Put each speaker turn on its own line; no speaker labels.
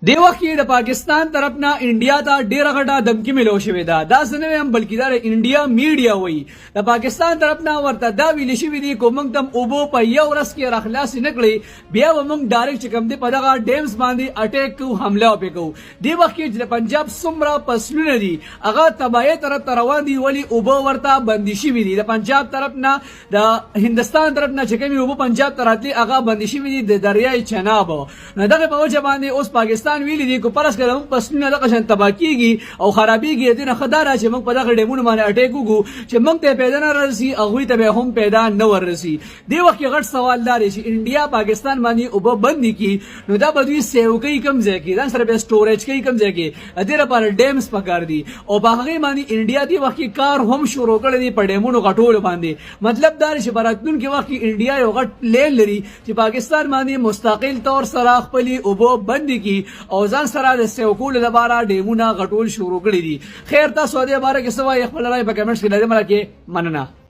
د وخت کې د پاکستان طرف نه انډیا ته ډیره غټه دمکی ملو شوې ده. دا څه هم بلکې دا انډیا میډیا وایي د پاکستان طرف نه ورته دا ویل شوي دي کو موږ تم اوبو په یو ورځ کې راخلاص نه کړي بیا به موږ ډایرکټ چې کوم دی په دغه ډیمز باندې اٹیک کوو حمله وکړو. د وخت کې د پنجاب څومره فصلونه دي هغه تباهي طرف ته روان دي ولې اوبو ورته بندي شوي دي. د پنجاب طرف نه د هندستان طرف نه چې کومې اوبو پنجاب ته راتلي هغه بندي شوي دي د دریای چناب. نو دغه په وجه باندې اوس پاکستان ویلي دي کو پرس کله موږ پسونه دغه شان تبا کیږي او خرابېږي دې نه خدای چې موږ په دغه ډیمونو باندې اٹیک وکړو چې موږ ته پیدا نه رسي هغوی ته به هم پیدا نه ورسي. دې وخت کې غټ سوال دا دی چې انډیا پاکستان باندې اوبه بندي کی نو دا به دوی سیو کوي کم ځای کې ځان سره به سټوریج کوي کم ځای کې دې لپاره ډیمز پکار دي او په هغې باندې انډیا دې وخت کې کار هم شروع کړی دی په ډیمونو غټولو باندې. مطلب دا چې په راتلونکي وخت کې انډیا یو غټ پلان لري چې پاکستان باندې مستقل طور سره خپلې اوبه بندي کی او ځان سره د سیوکول لپاره ډیمونه غټول شروع کړي دي. خیر تاسو دې باره کې څه وایي خپل رائے په کمنټس کې لرئ. مننه.